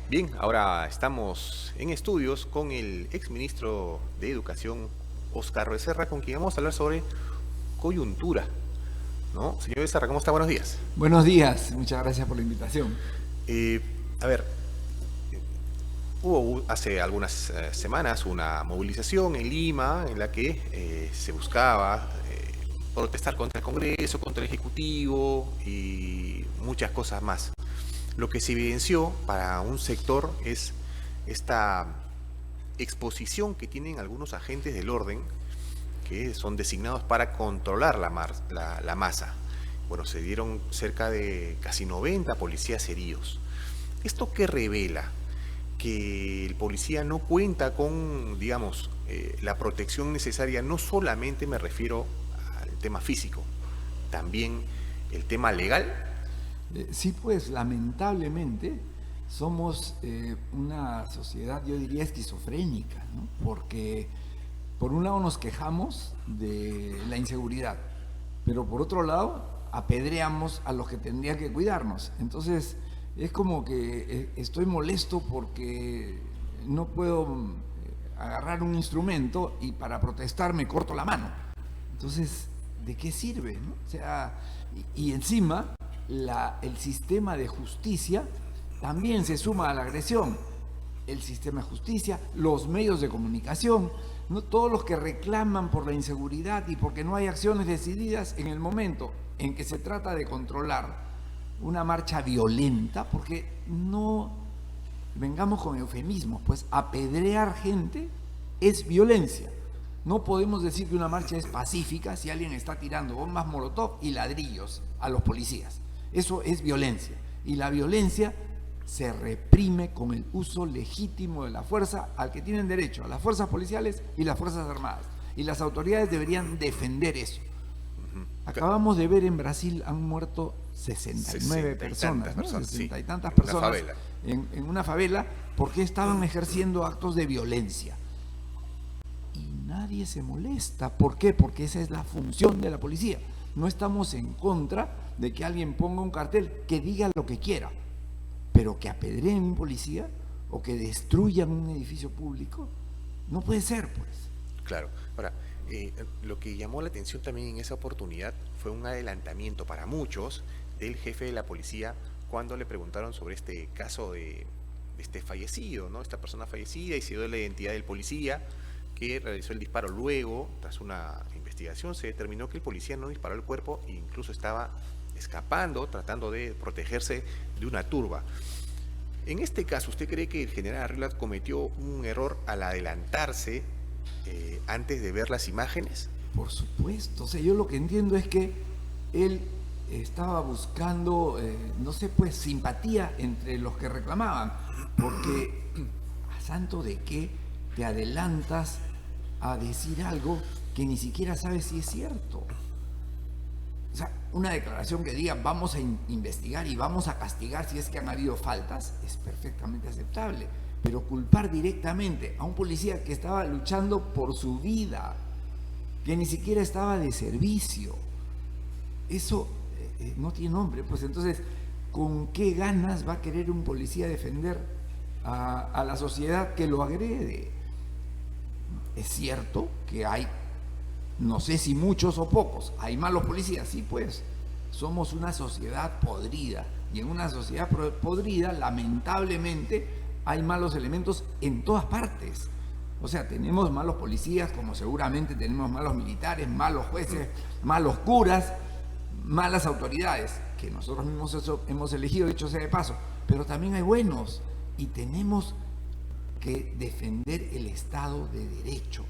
Bien, ahora estamos en estudios con el exministro de Educación, Óscar Becerra, con quien vamos a hablar sobre coyuntura, ¿no? Señor Becerra, ¿cómo está? Buenos días. Buenos días, muchas gracias por la invitación. Eh, a ver, hubo hace algunas semanas una movilización en Lima en la que se buscaba protestar contra el Congreso, contra el Ejecutivo y muchas cosas más. Lo que se evidenció para un sector es esta exposición que tienen algunos agentes del orden que son designados para controlar la masa. Bueno, se dieron cerca de casi 90 policías heridos. ¿Esto qué revela? Que el policía no cuenta con, digamos, la protección necesaria. No solamente me refiero al tema físico, también el tema legal. Sí, pues lamentablemente somos una sociedad, yo diría, esquizofrénica, ¿no? Porque por un lado nos quejamos de la inseguridad, pero por otro lado apedreamos a los que tendrían que cuidarnos. Entonces es como que estoy molesto porque no puedo agarrar un instrumento y para protestar me corto la mano. Entonces, ¿de qué sirve, no? O sea, y encima el sistema de justicia también se suma a la agresión. El sistema de justicia, los medios de comunicación, ¿no? Todos los que reclaman por la inseguridad y porque no hay acciones decididas en el momento en que se trata de controlar una marcha violenta, porque no vengamos con eufemismos, pues apedrear gente es violencia. No podemos decir que una marcha es pacífica si alguien está tirando bombas molotov y ladrillos a los policías. Eso es violencia. Y la violencia se reprime con el uso legítimo de la fuerza al que tienen derecho, a las fuerzas policiales y las fuerzas armadas. Y las autoridades deberían defender eso. Acabamos de ver en Brasil han muerto 69 personas, ¿no? 60 y tantas en una personas favela. en una favela porque estaban ejerciendo actos de violencia. Y nadie se molesta. ¿Por qué? Porque esa es la función de la policía. No estamos en contra de que alguien ponga un cartel que diga lo que quiera, pero que apedreen un policía o que destruyan un edificio público, no puede ser, pues. Claro. Ahora, lo que llamó la atención también en esa oportunidad fue un adelantamiento para muchos del jefe de la policía cuando le preguntaron sobre este caso de este fallecido, ¿no? Esta persona fallecida, y se dio la identidad del policía que realizó el disparo. Luego, tras una investigación, se determinó que el policía no disparó al cuerpo e incluso estaba escapando, tratando de protegerse de una turba. En este caso, ¿usted cree que el general Arriola cometió un error al adelantarse antes de ver las imágenes? Por supuesto. O sea, yo lo que entiendo es que él estaba buscando, no sé, pues simpatía entre los que reclamaban, porque a santo de qué te adelantas a decir algo que ni siquiera sabes si es cierto. O sea, una declaración que diga vamos a investigar y vamos a castigar si es que han habido faltas es perfectamente aceptable, pero culpar directamente a un policía que estaba luchando por su vida, que ni siquiera estaba de servicio, eso no tiene nombre. Pues entonces, ¿con qué ganas va a querer un policía defender a la sociedad que lo agrede? Es cierto que hay, no sé si muchos o pocos, hay malos policías, sí, pues somos una sociedad podrida, y en una sociedad podrida lamentablemente hay malos elementos en todas partes. O sea, tenemos malos policías, como seguramente tenemos malos militares, malos jueces, malos curas, malas autoridades, que nosotros mismos hemos elegido, dicho sea de paso, pero también hay buenos, y tenemos que defender el Estado de Derecho.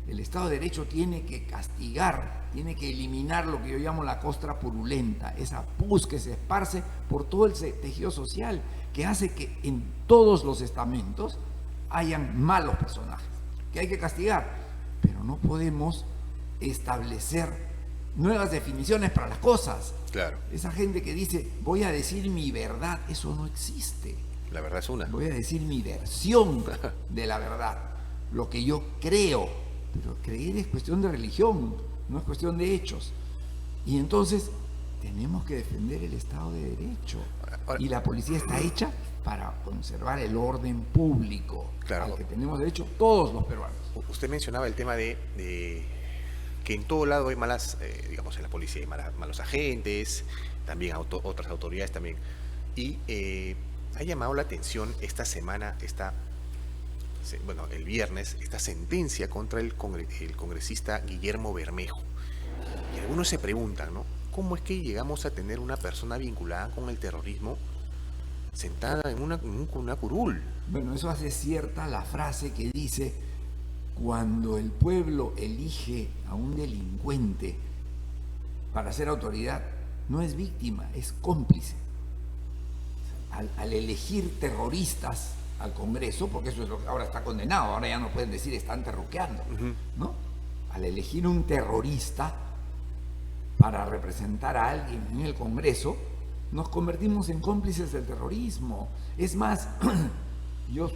El Estado de Derecho tiene que castigar, tiene que eliminar lo que yo llamo la costra purulenta, esa pus que se esparce por todo el tejido social, que hace que en todos los estamentos hayan malos personajes, que hay que castigar, pero no podemos establecer nuevas definiciones para las cosas. Claro. Esa gente que dice, voy a decir mi verdad, eso no existe. La verdad es una. Voy a decir mi versión de la verdad, lo que yo creo, pero creer es cuestión de religión, no es cuestión de hechos. Y entonces tenemos que defender el Estado de Derecho. Ahora, Y la policía está hecha para conservar el orden público, claro, al que tenemos derecho todos los peruanos. usted mencionaba el tema de que en todo lado hay malas, digamos, en la policía hay malos agentes, también otras autoridades también. Y ha llamado la atención esta semana, el viernes, esta sentencia contra el congresista Guillermo Bermejo. Y algunos se preguntan, ¿no? ¿Cómo es que llegamos a tener una persona vinculada con el terrorismo sentada en una curul? Bueno, eso hace cierta la frase que dice: cuando el pueblo elige a un delincuente para ser autoridad, no es víctima, es cómplice. Al elegir terroristas al Congreso, porque eso es lo que ahora está condenado, ahora ya no pueden decir están terruqueando, ¿no? Al elegir un terrorista para representar a alguien en el Congreso, nos convertimos en cómplices del terrorismo. Es más, yo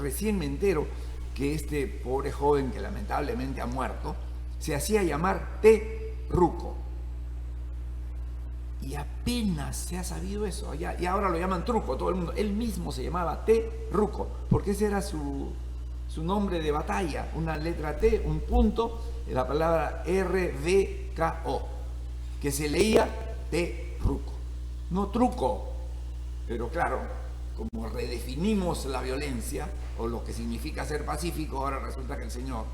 recién me entero que este pobre joven que lamentablemente ha muerto se hacía llamar T-Ruco. Y apenas se ha sabido eso, y ahora lo llaman Truco, todo el mundo. Él mismo se llamaba T-Ruco, porque ese era su nombre de batalla, una letra T, un punto, la palabra R-V-K-O, que se leía T-Ruco, no truco. Pero claro, como redefinimos la violencia, o lo que significa ser pacífico, ahora resulta que el señor,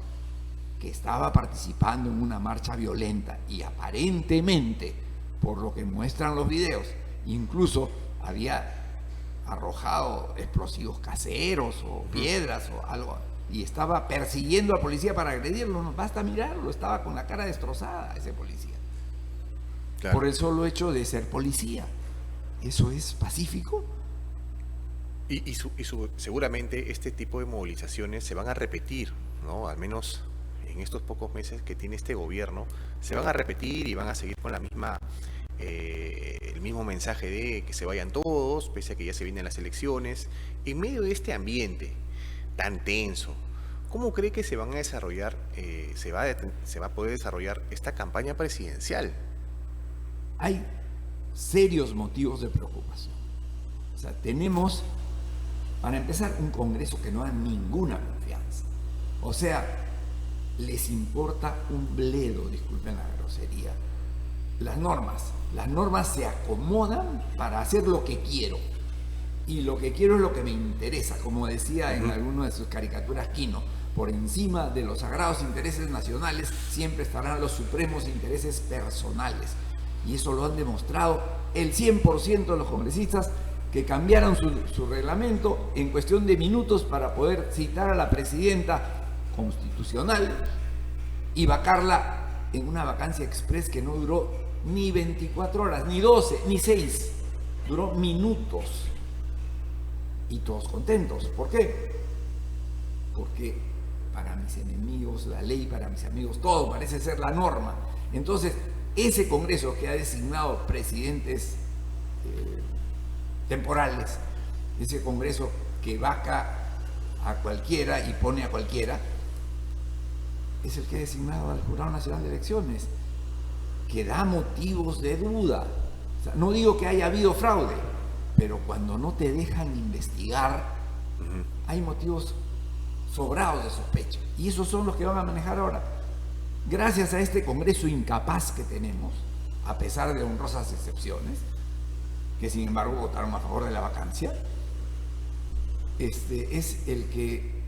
que estaba participando en una marcha violenta y aparentemente, por lo que muestran los videos, incluso había arrojado explosivos caseros o piedras o algo, y estaba persiguiendo al policía para agredirlo. No basta mirarlo, estaba con la cara destrozada ese policía. Claro. Por el solo hecho de ser policía. ¿Eso es pacífico? Y seguramente este tipo de movilizaciones se van a repetir, ¿no? Al menos en estos pocos meses que tiene este gobierno, se van a repetir y van a seguir con la misma, el mismo mensaje de que se vayan todos, pese a que ya se vienen las elecciones. En medio de este ambiente tan tenso, ¿cómo cree que se van a desarrollar, se va a poder desarrollar esta campaña presidencial? Hay serios motivos de preocupación. O sea, tenemos, para empezar, un Congreso que no da ninguna confianza. O sea, les importa un bledo, disculpen la grosería, las normas se acomodan para hacer lo que quiero, y lo que quiero es lo que me interesa, como decía en alguna de sus caricaturas Quino: por encima de los sagrados intereses nacionales siempre estarán los supremos intereses personales. Y eso lo han demostrado el 100% de los congresistas, que cambiaron su reglamento en cuestión de minutos para poder citar a la presidenta constitucional y vacarla en una vacancia express que no duró ni 24 horas, ni 12, ni 6, duró minutos. Y todos contentos. ¿Por qué? Porque para mis enemigos la ley, para mis amigos todo parece ser la norma. Entonces, ese Congreso que ha designado presidentes temporales, ese Congreso que vaca a cualquiera y pone a cualquiera, es el que ha designado al Jurado Nacional de Elecciones, que da motivos de duda. O sea, no digo que haya habido fraude, pero cuando no te dejan investigar, hay motivos sobrados de sospecha. Y esos son los que van a manejar ahora. Gracias a este Congreso incapaz que tenemos, a pesar de honrosas excepciones, que sin embargo votaron a favor de la vacancia, es el que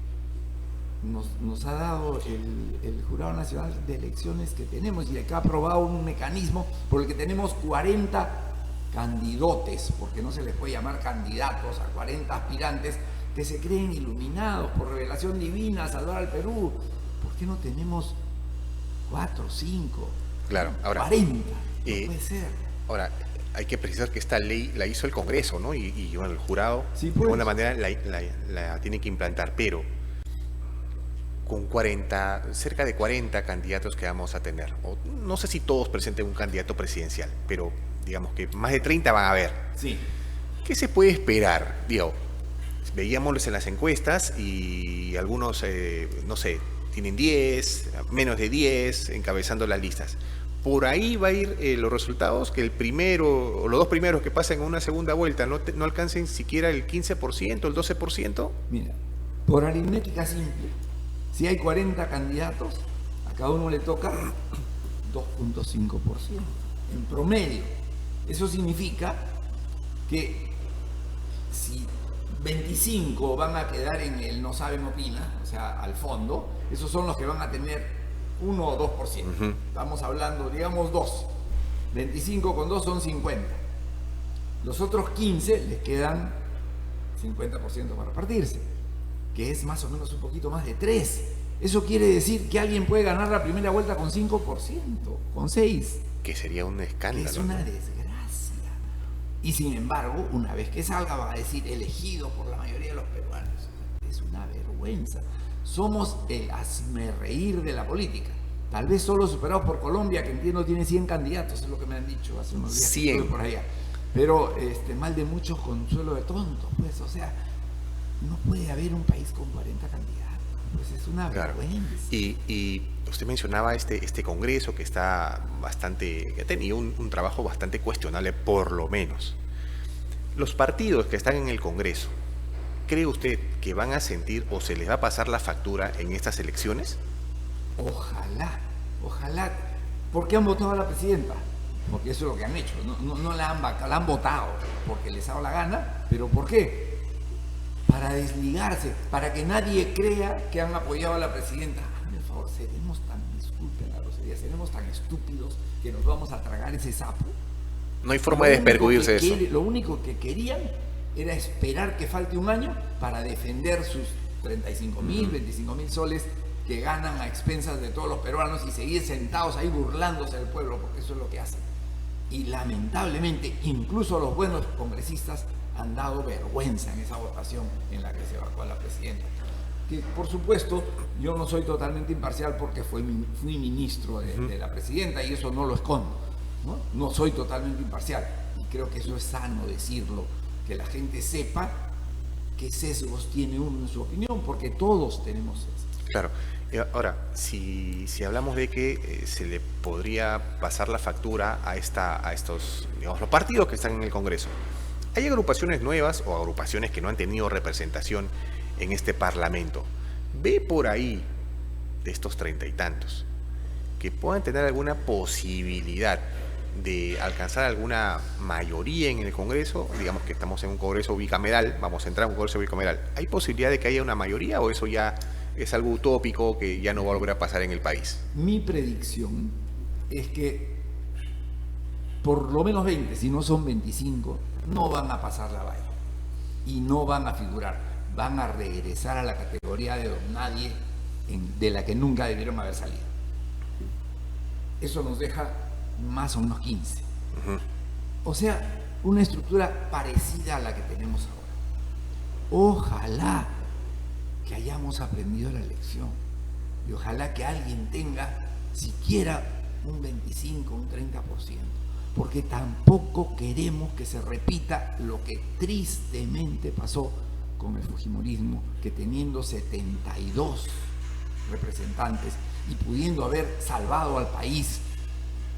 nos ha dado el Jurado Nacional de Elecciones que tenemos, y el que ha aprobado un mecanismo por el que tenemos 40 candidatos, porque no se les puede llamar candidatos a 40 aspirantes que se creen iluminados por revelación divina a salvar al Perú. ¿Por qué no tenemos 4, 5, claro, ahora, 40? No puede ser. Ahora, hay que precisar que esta ley la hizo el Congreso, ¿no? Y bueno, el jurado, sí, pues, de alguna manera la tiene que implantar, pero con cerca de 40 candidatos que vamos a tener, o no sé si todos presenten un candidato presidencial, pero digamos que más de 30 van a haber. Sí. ¿Qué se puede esperar? Digo, veíamos en las encuestas y algunos, no sé, tienen 10, menos de 10, encabezando las listas. por ahí va a ir los resultados, que el primero o los dos primeros que pasen en una segunda vuelta no alcancen siquiera el 15%, el 12%. Mira, por aritmética simple, si hay 40 candidatos, a cada uno le toca 2.5% en promedio. Eso significa que si 25 van a quedar en el no saben opina, o sea, al fondo, esos son los que van a tener 1 o 2%. Estamos hablando, digamos 2. 25 con 2 son 50. Los otros 15 les quedan 50% para repartirse, que es más o menos un poquito más de 3. Eso quiere decir que alguien puede ganar la primera vuelta con 5%, con 6%. Que sería un escándalo. Que es una desgracia. Y sin embargo, una vez que salga, van a decir elegido por la mayoría de los peruanos. Es una vergüenza. Somos el hazmerreír de la política. Tal vez solo superados por Colombia, que entiendo tiene 100 candidatos, es lo que me han dicho hace unos días. 100. Por allá. Pero mal de muchos, consuelo de tontos, pues, o sea, no puede haber un país con 40 candidatos, pues es una vergüenza. Y usted mencionaba este congreso que está bastante, que ha tenido un trabajo bastante cuestionable, por lo menos. Los partidos que están en el congreso, ¿cree usted que van a sentir o se les va a pasar la factura en estas elecciones? Ojalá, ojalá. ¿Por qué han votado a la presidenta? Porque eso es lo que han hecho. No la han votado porque les ha dado la gana, pero ¿por qué? Para desligarse, para que nadie crea que han apoyado a la presidenta. Hazme el favor, seremos tan, disculpen la grosería, seremos tan estúpidos que nos vamos a tragar ese sapo. No hay forma de desperjudirse de eso. Lo único que querían era esperar que falte un año para defender sus 35.000, 25.000 soles que ganan a expensas de todos los peruanos y seguir sentados ahí burlándose del pueblo, porque eso es lo que hacen. Y lamentablemente, incluso los buenos congresistas han dado vergüenza en esa votación en la que se vacó a la presidenta. Que por supuesto, yo no soy totalmente imparcial porque fui ministro de la presidenta y eso no lo escondo, ¿no? No soy totalmente imparcial y creo que eso es sano decirlo, que la gente sepa qué sesgos tiene uno en su opinión, porque todos tenemos sesgos. Claro. Ahora, si hablamos de que se le podría pasar la factura a estos, digamos, los partidos que están en el Congreso, ¿hay agrupaciones nuevas o agrupaciones que no han tenido representación en este Parlamento? ¿Ve por ahí, de estos 30 y tantos, que puedan tener alguna posibilidad de alcanzar alguna mayoría en el Congreso? Digamos que estamos en un Congreso bicameral, vamos a entrar en un Congreso bicameral. ¿Hay posibilidad de que haya una mayoría o eso ya es algo utópico que ya no va a volver a pasar en el país? Mi predicción es que por lo menos 20, si no son 25, no van a pasar la valla y no van a figurar, van a regresar a la categoría de don nadie de la que nunca debieron haber salido. Eso nos deja más o menos 15. O sea, una estructura parecida a la que tenemos ahora. Ojalá que hayamos aprendido la lección y ojalá que alguien tenga siquiera un 25, un 30%, porque tampoco queremos que se repita lo que tristemente pasó con el fujimorismo, que teniendo 72 representantes y pudiendo haber salvado al país,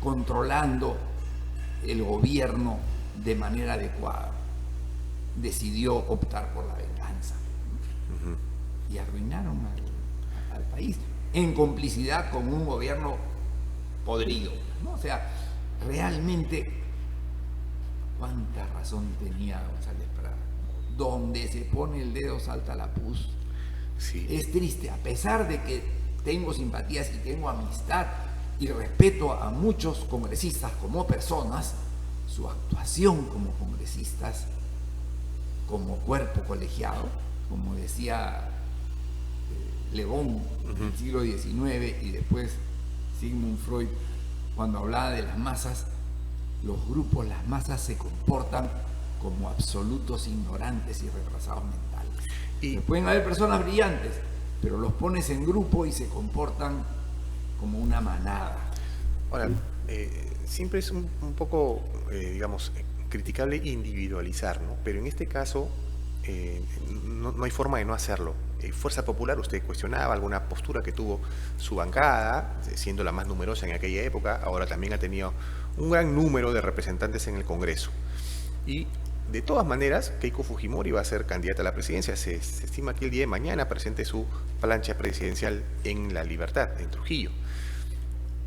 controlando el gobierno de manera adecuada, decidió optar por la venganza. Y arruinaron al país en complicidad con un gobierno podrido, ¿no? O sea, realmente cuánta razón tenía González Prada. Donde se pone el dedo salta la pus. Sí. Es triste, a pesar de que tengo simpatías y tengo amistad y respeto a muchos congresistas como personas, su actuación como congresistas, como cuerpo colegiado, como decía Legón en el siglo XIX y después Sigmund Freud, cuando hablaba de las masas, los grupos, las masas se comportan como absolutos ignorantes y retrasados mentales. Y pueden haber personas brillantes, pero los pones en grupo y se comportan como una manada. Ahora, siempre es un poco, digamos, criticable individualizar, ¿no? Pero en este caso, no hay forma de no hacerlo. Fuerza Popular, usted cuestionaba alguna postura que tuvo su bancada, siendo la más numerosa en aquella época, ahora también ha tenido un gran número de representantes en el Congreso. Y de todas maneras, Keiko Fujimori va a ser candidata a la presidencia. Se estima que el día de mañana presente su plancha presidencial en La Libertad, en Trujillo.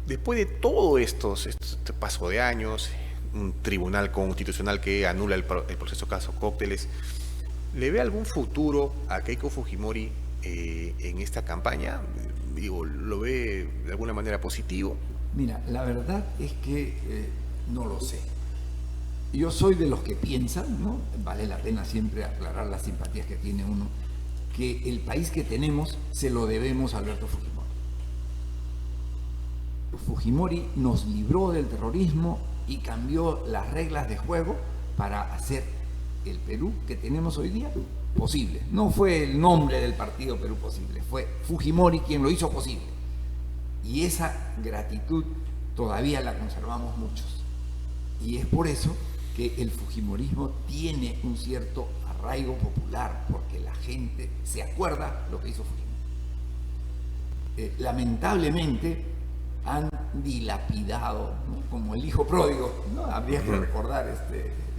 Después de todo este paso de años, un tribunal constitucional que anula el proceso caso Cócteles, ¿le ve algún futuro a Keiko Fujimori en esta campaña? Digo, ¿lo ve de alguna manera positivo? Mira, la verdad es que no lo sé. Yo soy de los que piensan, ¿no? Vale la pena siempre aclarar las simpatías que tiene uno, que el país que tenemos se lo debemos a Alberto Fujimori. Fujimori nos libró del terrorismo y cambió las reglas de juego para hacer el Perú que tenemos hoy día posible. No fue el nombre del partido Perú Posible, fue Fujimori quien lo hizo posible. Y esa gratitud todavía la conservamos muchos. Y es por eso que el fujimorismo tiene un cierto arraigo popular, porque la gente se acuerda lo que hizo Fujimori. Lamentablemente han dilapidado, ¿no? Como el hijo pródigo, ¿no? Habría que recordar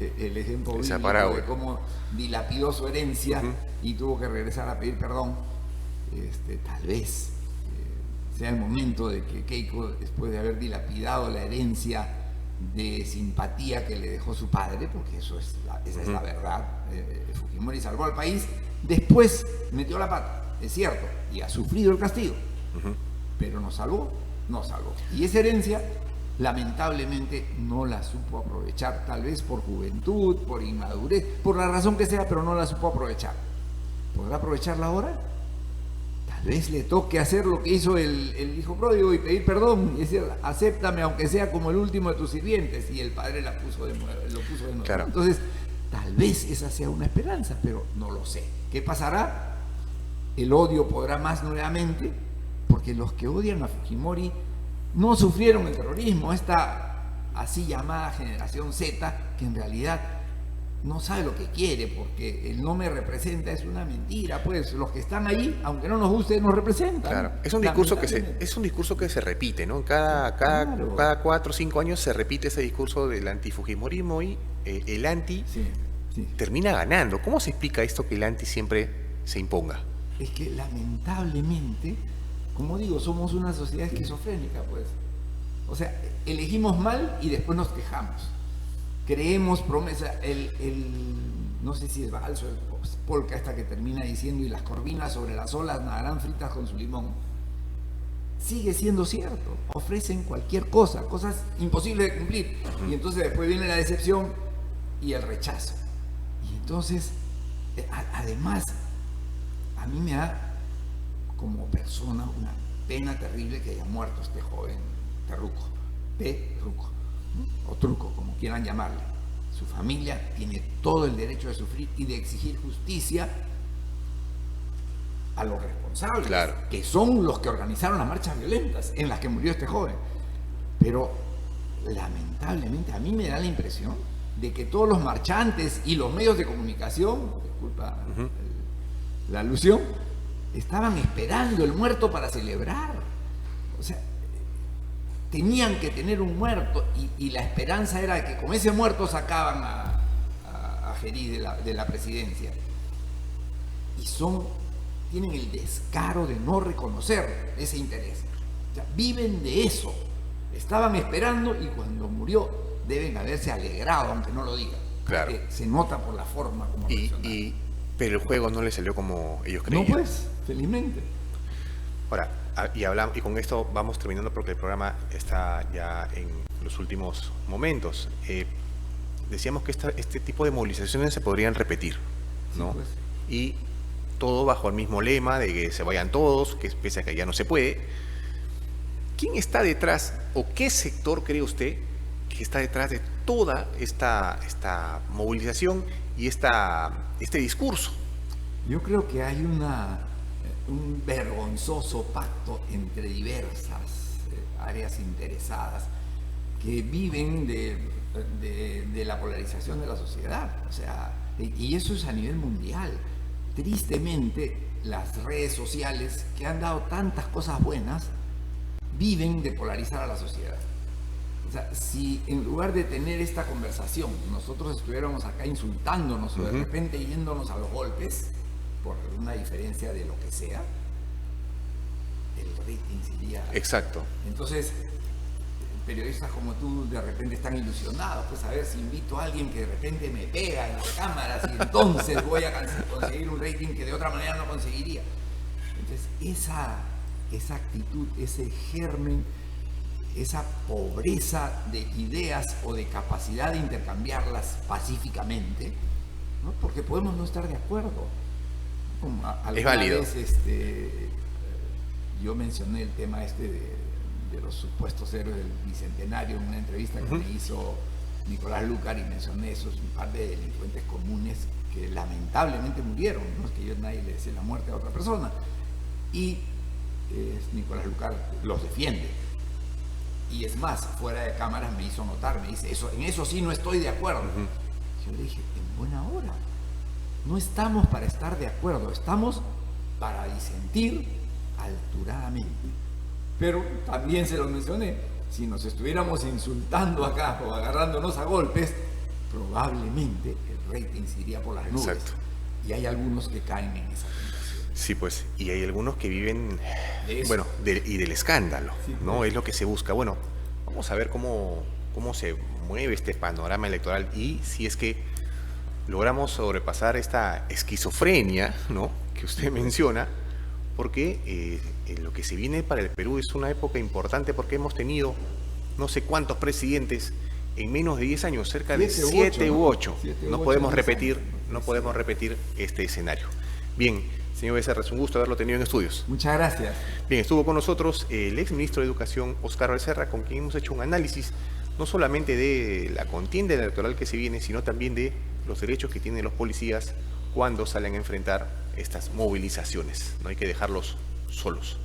el ejemplo bíblico de cómo dilapidó su herencia y tuvo que regresar a pedir perdón. Tal vez sea el momento de que Keiko, después de haber dilapidado la herencia de simpatía que le dejó su padre, porque esa es la verdad, Fujimori salvó al país, después metió la pata, es cierto, y ha sufrido el castigo, pero nos salvó. Y esa herencia, lamentablemente, no la supo aprovechar, tal vez por juventud, por inmadurez, por la razón que sea, pero no la supo aprovechar. ¿Podrá aprovecharla ahora? Tal vez le toque hacer lo que hizo el hijo pródigo y pedir perdón y decir, acéptame aunque sea como el último de tus sirvientes, y el padre lo puso de nuevo. Claro. Entonces, tal vez esa sea una esperanza, pero no lo sé. ¿Qué pasará? El odio podrá más nuevamente, porque los que odian a Fujimori no sufrieron el terrorismo, esta así llamada generación Z, que en realidad no sabe lo que quiere, porque el no me representa es una mentira, pues los que están ahí, aunque no nos guste, nos representan. Claro, es un discurso que se repite, ¿no? Cada 4 o 5 años se repite ese discurso del antifujimorismo y el anti termina ganando. ¿Cómo se explica esto que el anti siempre se imponga? Es que lamentablemente, como digo, somos una sociedad esquizofrénica, pues. O sea, elegimos mal y después nos quejamos. Creemos promesa, no sé si es vals o el polka esta que termina diciendo, y las corvinas sobre las olas nadarán fritas con su limón. Sigue siendo cierto, ofrecen cualquier cosa, cosas imposibles de cumplir. Y entonces después viene la decepción y el rechazo. Y entonces, además, a mí me da como persona una pena terrible que haya muerto este joven Terruco, o Truco, como quieran llamarle. Su familia tiene todo el derecho de sufrir y de exigir justicia a los responsables, claro, que son los que organizaron las marchas violentas en las que murió este joven. Pero lamentablemente a mí me da la impresión de que todos los marchantes y los medios de comunicación, disculpa la alusión, estaban esperando el muerto para celebrar. O sea, tenían que tener un muerto y la esperanza era que con ese muerto sacaban a Gerí de la presidencia. Y tienen el descaro de no reconocer ese interés. O sea, viven de eso. Estaban esperando y cuando murió deben haberse alegrado, aunque no lo digan. Claro. Se nota por la forma como reaccionaron. Pero el juego no le salió como ellos creían. No, pues, felizmente. Ahora, y con esto vamos terminando porque el programa está ya en los últimos momentos. Decíamos que este tipo de movilizaciones se podrían repetir, ¿no? Sí, pues. Y todo bajo el mismo lema de que se vayan todos, que pese a que ya no se puede. ¿Quién está detrás o qué sector cree usted que está detrás de toda esta movilización y este discurso? Yo creo que hay un vergonzoso pacto entre diversas áreas interesadas que viven de la polarización de la sociedad. O sea, Y eso es a nivel mundial. Tristemente, las redes sociales, que han dado tantas cosas buenas, viven de polarizar a la sociedad. O sea, si en lugar de tener esta conversación, nosotros estuviéramos acá insultándonos o de repente yéndonos a los golpes, por una diferencia de lo que sea, el rating sería... Exacto. Entonces, periodistas como tú de repente están ilusionados, pues a ver si invito a alguien que de repente me pega en las cámaras y entonces voy a conseguir un rating que de otra manera no conseguiría. Entonces, esa actitud, ese germen, esa pobreza de ideas o de capacidad de intercambiarlas pacíficamente, ¿no? Porque podemos no estar de acuerdo. Es válido. Vez, yo mencioné el tema de los supuestos héroes del Bicentenario en una entrevista que me hizo Nicolás Lucar, y mencioné esos un par de delincuentes comunes que lamentablemente murieron, no es que yo nadie le desee la muerte a otra persona, y Nicolás Lucar los defiende. Y es más, fuera de cámaras me hizo notar, me dice, en eso sí no estoy de acuerdo. Yo le dije, en buena hora. No estamos para estar de acuerdo, estamos para disentir alturadamente. Pero también se lo mencioné, si nos estuviéramos insultando acá o agarrándonos a golpes, probablemente el rating se iría por las nubes. Exacto. Y hay algunos que caen en esa tentación. Sí, pues, y hay algunos que viven, De eso. bueno, y del escándalo, Sí, ¿no? pues. Es lo que se busca. Bueno, vamos a ver cómo se mueve este panorama electoral y si es que logramos sobrepasar esta esquizofrenia, ¿no?, que usted menciona, porque lo que se viene para el Perú es una época importante porque hemos tenido no sé cuántos presidentes en menos de 10 años, cerca de 7 u 8. No podemos repetir, no podemos repetir este escenario. Bien, señor Becerra, es un gusto haberlo tenido en estudios. Muchas gracias. Bien, estuvo con nosotros el ex ministro de Educación, Óscar Becerra, con quien hemos hecho un análisis no solamente de la contienda electoral que se viene, sino también de los derechos que tienen los policías cuando salen a enfrentar estas movilizaciones. No hay que dejarlos solos.